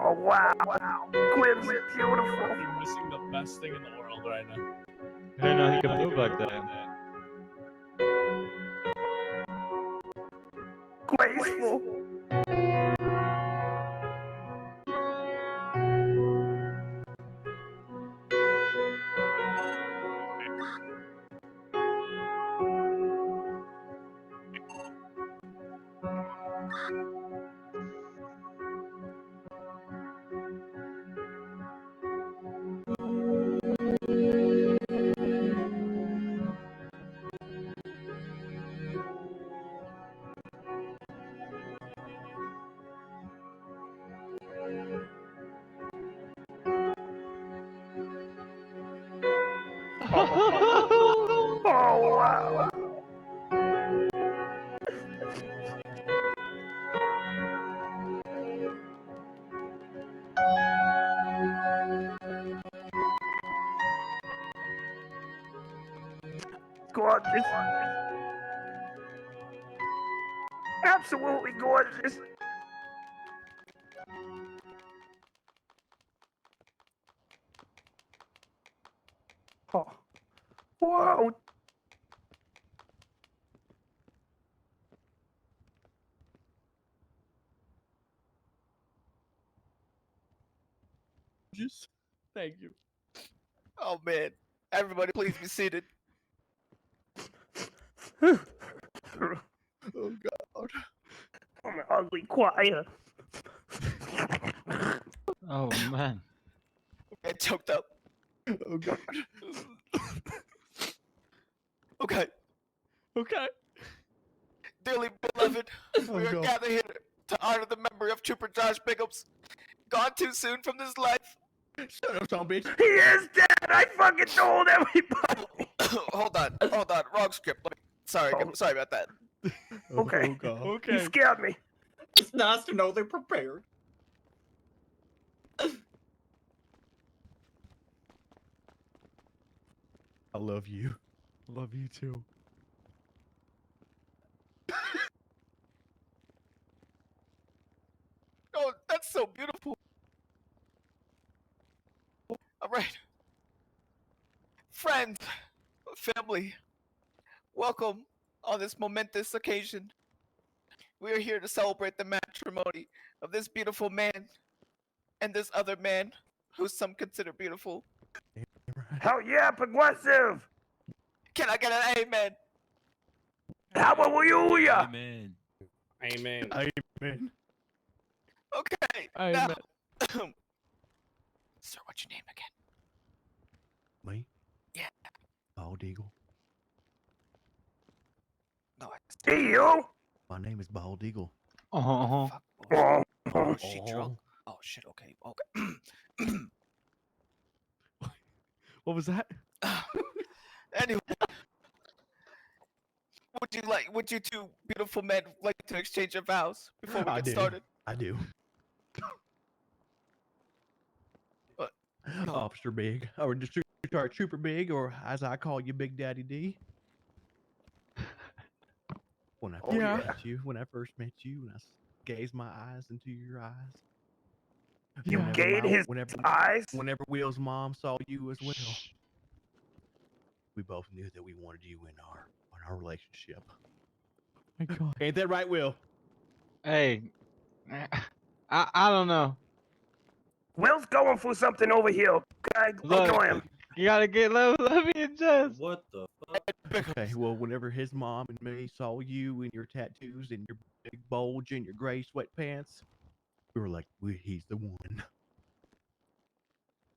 Oh wow, Quinn's beautiful. You're missing the best thing in the world right now. I didn't know he could move like that. Graceful. Oh wow. Gorgeous. Absolutely gorgeous. Oh. Wow. Just thank you. Oh man, everybody, please be seated. Oh God. I'm an ugly choir. Oh man. I choked up. Oh God. Okay, Okay. dearly beloved, we are God. gathered here to honor the memory of Trooper Josh Biggums, gone too soon from this life. Shut up, son bitch. He is dead. I fucking told everybody. Hold on, wrong script. Sorry about that. Okay. Oh God. You Okay. scared me. It's nice to know they're prepared. I love you. I love you too. Oh, that's so beautiful. All right, friends, family, welcome on this momentous occasion. We are here to celebrate the matrimony of this beautiful man and this other man, who some consider beautiful. Hell yeah, progressive. Can I get an amen? Hallelujah. Amen. Amen. Amen. Okay, Amen. now, sir, what's your name again? Me? Yeah. Bald Eagle. No, Hey you. My name is Bald Eagle. fuck. Oh. Oh, is she drunk? Oh shit. Okay. What was that? Anyway, would you two beautiful men like to exchange your vows before we I get do. started? I do. What? No. Officer Big, or just Trooper Big, or as I call you, Big Daddy D. When I first met you, when I gazed my eyes into your eyes. You Whenever gave his eyes? Whenever Will's mom saw you as well, we both knew that we wanted you in our relationship. My God. Ain't that right, Will? Hey, I don't know. Will's going for something over here. Okay, Look, ignore him. you gotta get let me adjust. What the fuck? Okay, well, whenever his mom and me saw you and your tattoos and your big bulge and your gray sweatpants, we were like, he's the one.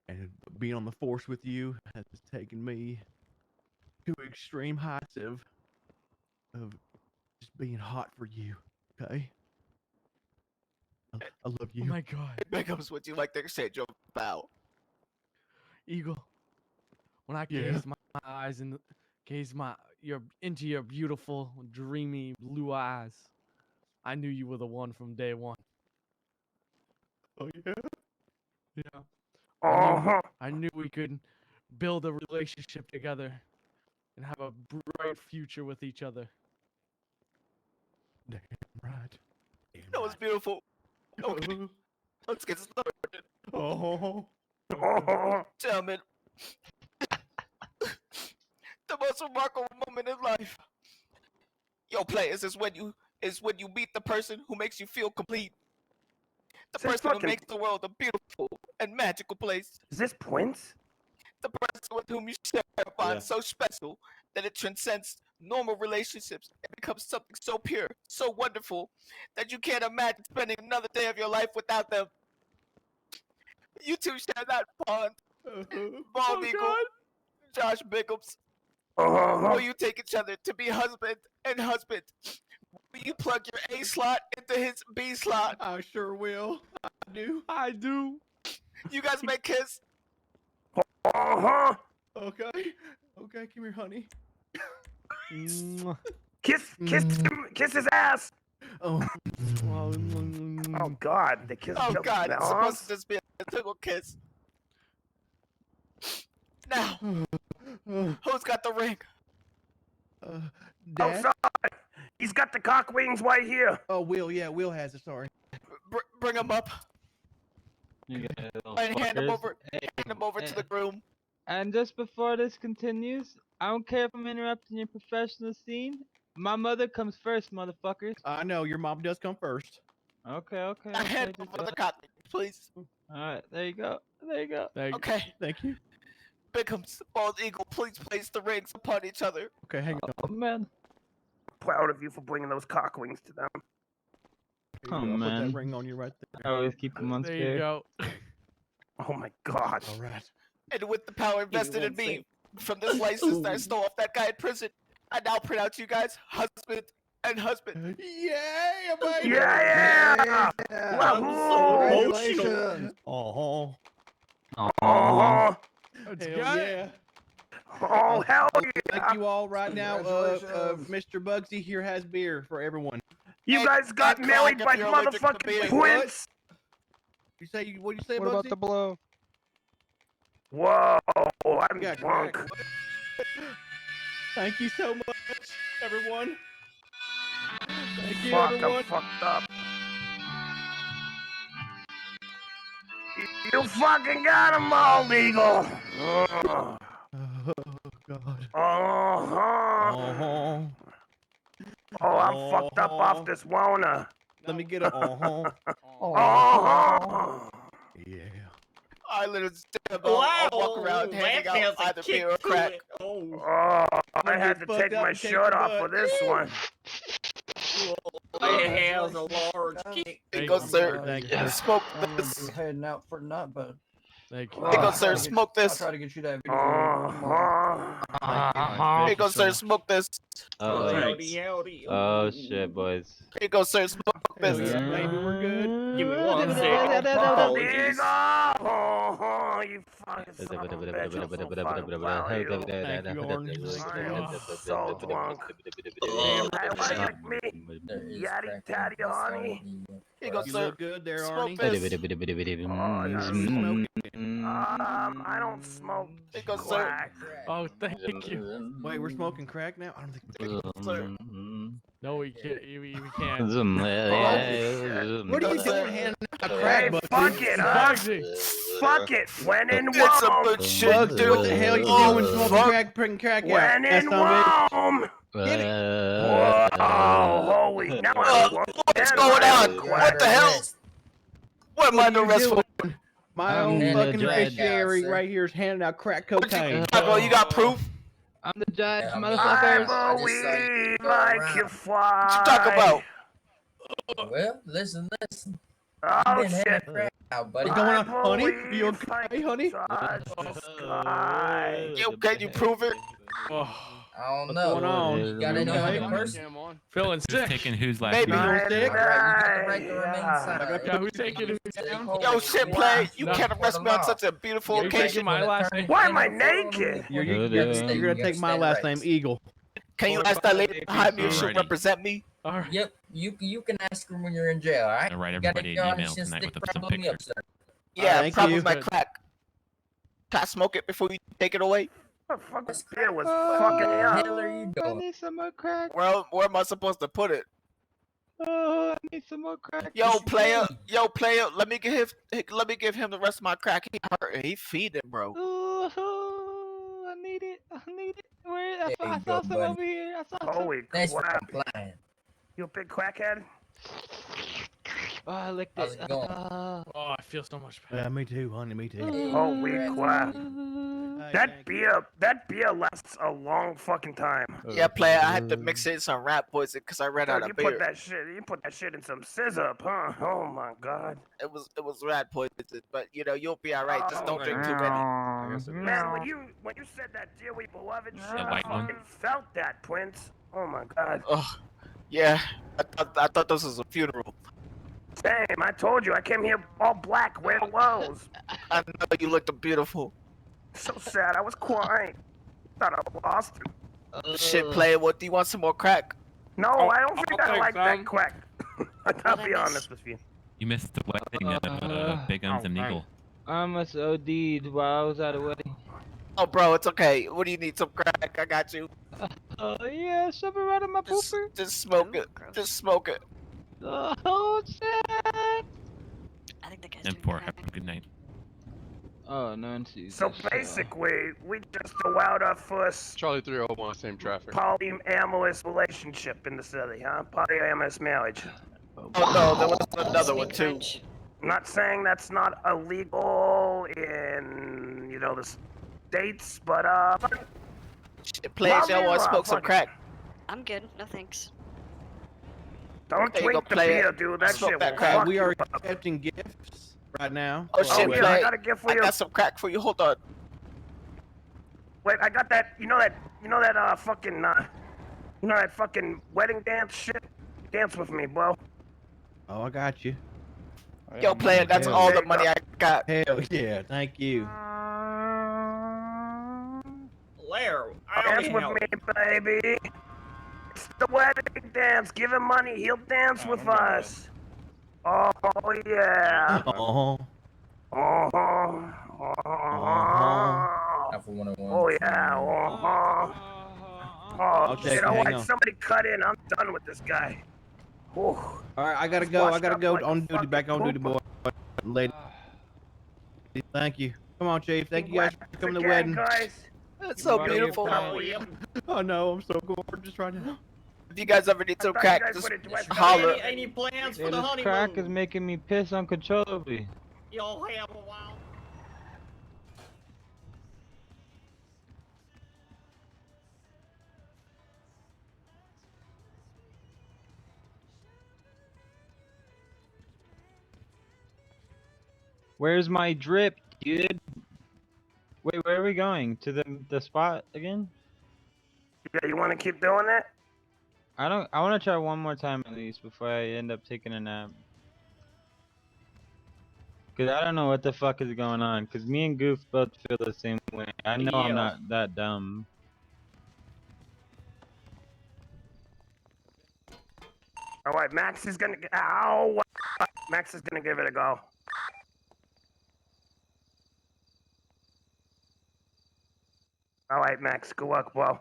And being on the force with you has taken me to extreme heights of just being hot for you. Okay, I love you. Oh my God. Biggums, would you like to exchange your vow? Eagle, when I Yeah. gazed my eyes and gazed into your beautiful, dreamy blue eyes, I knew you were the one from day one. Oh yeah. Yeah. Uh-huh. I knew we could build a relationship together and have a bright future with each other. Damn right. Damn That was right. beautiful. Okay, let's get started. Oh. Uh-huh. Gentlemen, the most remarkable moment in life. Yo, players, is when you meet the person who makes you feel complete. The Is this person who fucking- makes the world a beautiful and magical place. Is this Prince? The person with whom you share a bond Yeah. so special that it transcends normal relationships and becomes something so pure, so wonderful, that you can't imagine spending another day of your life without them. You two share that bond. Bald Eagle, Josh Biggums. Uh-huh. Will you take each other to be husband and husband? Will you plug your A slot into his B slot? I sure will. I do. I do. You guys may kiss. Uh-huh. Okay. Okay, come here, honey. Mwah. Kiss him, kiss his ass. Oh. Oh God, the kiss. Oh the God, it's supposed arms? to just be a single kiss. Now, who's got the ring? Oh, Dad? sorry. He's got the cock wings right here. Oh, Will. Yeah, Will has it. Sorry. Bring him up You guys little and hand him fuckers. over. Hand him over to the groom. And just before this continues, I don't care if I'm interrupting your professional scene. My mother comes first, motherfuckers. I know your mom does come first. Okay, okay. I hand okay, him just over go the cock, please. Alright, there you go. There you go. Thank Okay, Thank you. Biggums, Bald Eagle, please place the rings upon each other. Okay, hang on. Oh man. Proud of you for bringing those cock wings to them. Here you Oh, go. I'll put man. that ring on you right I there. always keep them on There you spare. go. Oh my God. All right. And with the power invested in one me sec. from this license that I stole off that guy in prison, I now pronounce you guys husband and husband. Yeah, baby. Yeah! I'm so emotional. Oh. Uh-huh. Let's Hell go. yeah. Oh, hell Thank yeah. you all right now. Congratulations. Mr. Bugsy here has beer for everyone. You guys got and married crack by if you're allergic to motherfucking beer. Prince? You say what do you say, What Bugsy? about the blow? Whoa, I'm Yeah, drunk. correct. Thank you so much, everyone. Thank you, Fuck, everyone. I'm fucked up. You fucking got him all legal. Oh God. Uh-huh. Oh. Oh, I'm fucked up off this Wona. Let me get a Uh-huh. Yeah. I literally stand Wow, I'll walk around handing that has out a either kick beer or to crack. it. Oh, Oh, I gonna had get to fucked take up my and take shirt your off for butt. this one. it has a large kick. Here you Thank go, you. sir. Thank you. Smoke I'm gonna this. be heading out for nut, but Thank you. Oh. Here you go, I'll sir. try to get- Smoke I'll this. try to get you that video tomorrow. Uh-huh. Here you go, sir. Smoke this. Uh-oh. Howdy, howdy. Oh shit, boys. Here you go, sir. Smoke Hell this. yeah, baby, we're good. Give me one second. There you Apologies. go. Oh, you fucking son of a bitch. I'm so fucking proud of you. Thank you, Orange. I am so drunk. Damn. Hey, like me? Yaddy tatty, honey. Here you go, You sir. look good there, Smoke Arnie. this. Oh, You yeah. smoking? I don't smoke Here you go, sir. crack. Oh, thank you. Wait, we're smoking crack now? I don't think Sir. No, we can't. We can't. What are you Sir. doing handing out Hey, crack, fuck Bugsy? it, huh? Bugsy. Fuck it. When in It's a Rome. good shit, Bugsy, dude. what the hell you Oh, doing smoking fuck. crack, putting crack out? When That's in not it. Rome. Get it. Whoa, holy. Now I'm What's going on? What the hell? What am I What the are you rest for? doing? My I'm own in fucking the judge. beneficiary right here is handing out crack cocaine. Bro, you got proof? I'm the judge, Yeah, I mean, I motherfuckers. believe go I around. can What fly. you talk about? Well, listen. Oh, Been shit. handing crack out, buddy. What's going on, I honey? You believe I okay, can honey? touch the sky. Yo, can you prove it? Oh, I don't What's know. going on? You got You any okay? other person? Feeling Who's sick. taking whose last Maybe. name? Feeling sick? Alright, you got the right to remain Yeah. silent. Yeah, who's taking who's Say, down? Yo, shit, play. You No. can't arrest me on such a beautiful You're taking occasion. my last name. Why am I naked? You're gonna take my last name, Eagle. Can you Or ask that by lady the behind me if ABC. she'll Alrighty. represent me? All right. Yep, you can ask her when you're in jail, alright? I'll write You got everybody any an email audition tonight stick with some problem up, pictures. sir? Yeah, Thank probably you. my crack. Can I smoke it before you take it away? What the fuck That's beer was Oh, fucking me up? hell are you I doing? need some more crack. Where am I supposed to put it? Oh, I need some more crack. Yo, What you player, let me give him the rest of my crack. He hurt. He feeding, bro. Oh, I need it. I need it. Where? There I you saw go, some buddy. over here. I saw some. Holy Thanks for crap. complying. You a big crackhead? Oh, I licked How's it. it going? Oh, I feel so much better. Yeah, me too, honey. Me too. Holy crap. Hey, That thank you. beer lasts a long fucking time. Yeah, player, I had to mix it in some rat poison because I ran out Dude, of you beer. put that shit in some scissor, huh? Oh my god. It was rat poison, but you know you'll be all right. Just don't drink too many. Man, when you said that dearly beloved shit, The I white one? fucking felt that, Prince. Oh my god. Oh, yeah. I thought this was a funeral. Damn, I told you I came here all black, wearing clothes. I know you looked beautiful. So sad, I was crying. Thought I lost him. Shit, player, what do you want? Some more crack? No, I don't think I take like some. that crack. I'll be honest with you. You missed the wedding of Big Guns and Eagle. I almost OD'd while I was at a wedding. Oh, bro, it's okay. What do you need? Some crack? I got you. Oh yeah, shove it right in my pooper. Just smoke it. Just smoke it. Oh shit. I think the guy's And doing poor, crack. have a good night. Oh, no one sees So this shit. basically, we just allowed our first Charlie 301, same traffic. polyamorous relationship in the city, huh? Polyamorous marriage. Oh no, there was another one Speak too. French. I'm not saying that's not illegal in, the states, but, Shit, players, y'all want to smoke some crack? I'm good. No thanks. don't There you drink go, the player. beer, dude. That Smoke shit that will crack. fuck We you are up. accepting gifts right now. Oh, shit, yeah, play. I got a gift for I you. got some crack for you. Hold on. Wait, I got that. That fucking wedding dance shit. Dance with me, bro. Oh, I got you. Yo, player, that's hell all yeah. the money I got. Hell yeah, thank you. Blair, I Dance only with help. me, baby. It's the wedding dance. Give him money. He'll dance with us. Oh yeah. Oh, Oh. Alpha 101. Oh yeah. Oh. Oh Okay, shit! I hang want on. somebody cut in. I'm done with this guy. Whew. all right, I gotta He's go. I washed gotta up go like a on duty. Back on duty, boy. fucking Lady, thank you. Come on, Chief. Thank you guys for coming to the Again, wedding. guys. That's so Money beautiful. is Oh no, I'm so gorgeous right now. If you guys ever need some I thought you crack, guys just would've dressed up. holler. Any plans Yeah, for the this honeymoon? crack is making me piss uncontrollably. Y'all have a while. Where's my drip, dude? Wait, where are we going? To the spot again? Yeah, you want to keep doing that? I want to try one more time at least before I end up taking a nap. Cause I don't know what the fuck is going on. Cause me and Goof both feel the same way. I know I'm Yeah. not that dumb. All right, Max is gonna. Ow! Max is gonna give it a go. All right, Max. Good luck, bro.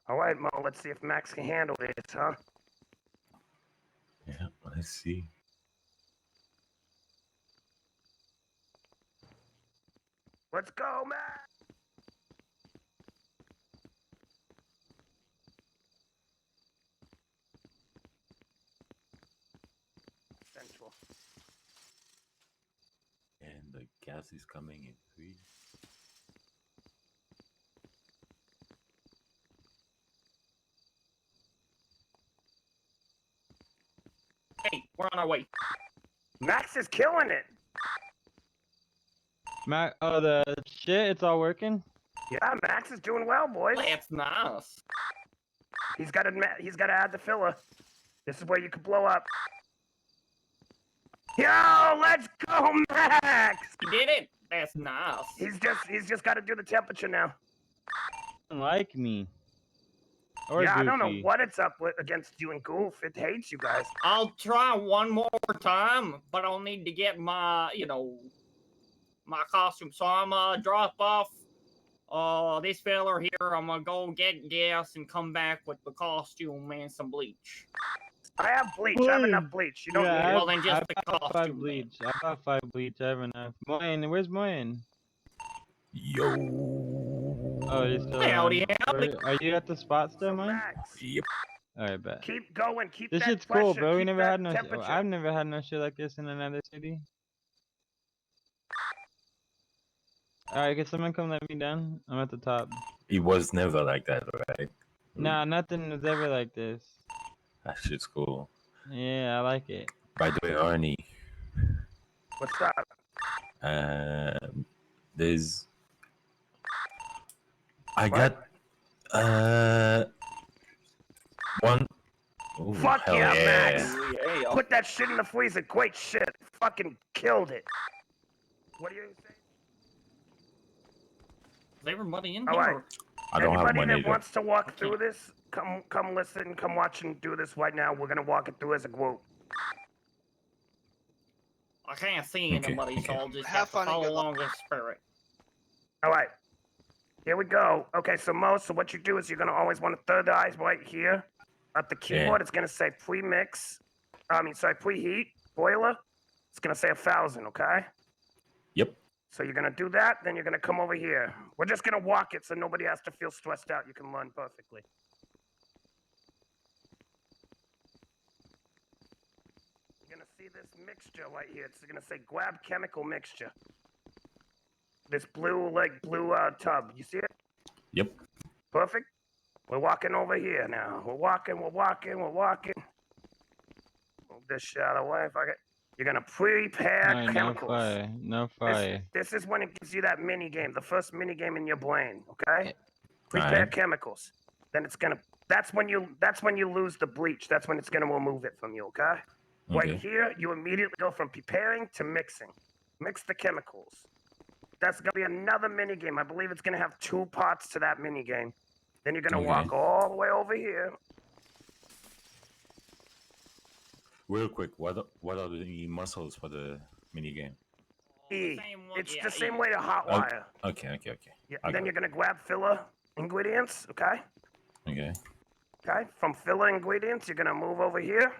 All right, Mo. Let's see if Max can handle this, huh? Yeah, let's see. Let's go, Max. Central. And the gas is coming in 3. Hey, we're on our way. Max is killing it. Oh, the shit, it's all working? Yeah, Max is doing well, boys. That's nice. He's got to add the filler. This is where you can blow up. Yo, let's go, Max! You did it. That's nice. He's just got to do the temperature now. Doesn't like me. Or Yeah, Goofy. I don't know what it's up with against you and Goof. It hates you guys. I'll try one more time, but I'll need to get my, my costume. So I'm gonna drop off this feller here. I'm gonna go get gas and come back with the costume and some bleach. I have bleach. I have enough bleach. You don't need it. Well, then just the I got 5 costume. bleach. I got 5 bleach. I have enough. Moyen, where's Moyen? Yo. Oh, he's still Howdy, on. howdy. Are you at the spot still, So, Moyen? Max, Yep. Alright, bet. keep going. Keep This that shit's cool, pressure, bro. We keep never that had no. temperature. I've never had no shit like this in another city. Alright, can someone come let me down? I'm at the top. It was never like that, right? Nah, nothing was ever like this. That shit's cool. Yeah, I like it. By the way, Arnie, What's up? there's. I What? got one. Ooh, Fuck hell yeah, yeah. Max. Yeah. Put that shit in the freezer. Great shit. Fucking killed it. What do you say? Is everybody in All here? right. I don't have Anybody money. that wants to walk through this, come listen, come watch and do this right now. We're gonna walk it through as a group. I can't see Okay, anybody, so okay. I'll just Have have to fun and follow good luck. along with spirit. All right. Here we go. Okay, so what you do is you're gonna always want to third eyes right here. At the keyboard, it's gonna say pre-mix. Preheat, boiler. It's gonna say 1,000, okay? Yep. So you're gonna do that, then you're gonna come over here. We're just gonna walk it so nobody has to feel stressed out. You can learn perfectly. You're gonna see this mixture right here. It's gonna say grab chemical mixture. This blue tub. You see it? Yep. Perfect. We're walking over here now. We're walking. Move this shit out of the way if I get. You're gonna prepare Alright, no chemicals. fire. No fire. This is when it gives you that mini game, the first mini game in your brain. Okay. Eh. Prepare Alright. chemicals. Then it's gonna. That's when you lose the bleach. That's when it's gonna remove it from you. Okay. Right Okay. here, you immediately go from preparing to mixing. Mix the chemicals. That's gonna be another mini game. I believe it's gonna have 2 parts to that mini game. Then you're gonna Okay. walk all the way over here. Real quick, what are the muscles for the mini game? E. It's the same E. way to hot Oh, wire. Okay. Yeah. I Then got you're gonna grab filler ingredients. Okay. Okay. Okay. From filler ingredients, you're gonna move over here.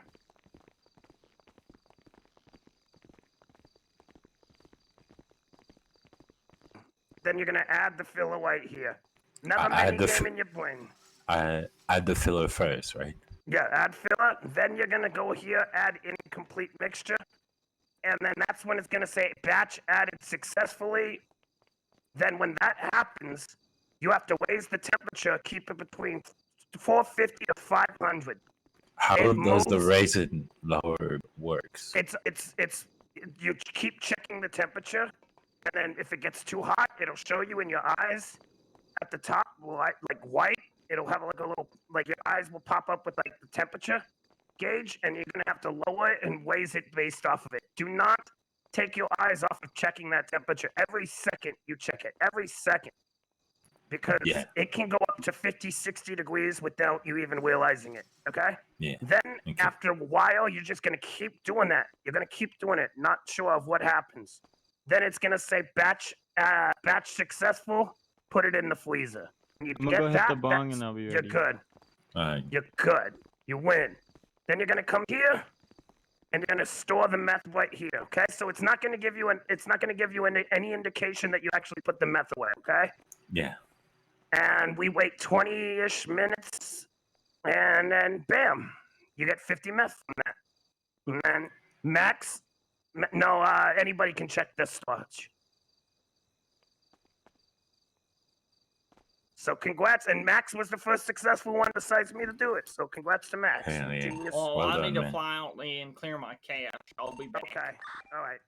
Then you're gonna add the filler right here. Another I add mini the game in your brain. I add the filler first, right? Yeah, add filler. Then you're gonna go here, add incomplete mixture, and then that's when it's gonna say batch added successfully. Then when that happens, you have to raise the temperature, keep it between 450 to 500. How It does the moves. raisin lower works? You keep checking the temperature, and then if it gets too hot, it'll show you in your eyes at the top, like white. It'll have like a little, like your eyes will pop up with like the temperature gauge, and you're gonna have to lower it and raise it based off of it. Do not take your eyes off of checking that temperature. Every second you check it, every second. Because Yeah. it can go up to 50, 60 degrees without you even realizing it, okay? Yeah. Then Okay. after a while, you're just gonna keep doing that. You're gonna keep doing it, not sure of what happens. Then it's gonna say batch successful, put it in the freezer. When you I'm gonna get go hit that, the bong and I'll be you're ready. good. Alright. You're good. You win. Then you're gonna come here, and you're gonna store the meth right here. Okay? So it's not gonna give you any indication that you actually put the meth away. Okay? Yeah. And we wait 20-ish minutes, and then bam, you get 50 meth from that. And then Max, anybody can check the storage. So congrats, and Max was the first successful one besides me to do it. So congrats to Max. Hell yeah. Genius. Oh, Well I done, need to man. fly out and clear my cache. I'll be back. Okay. All right.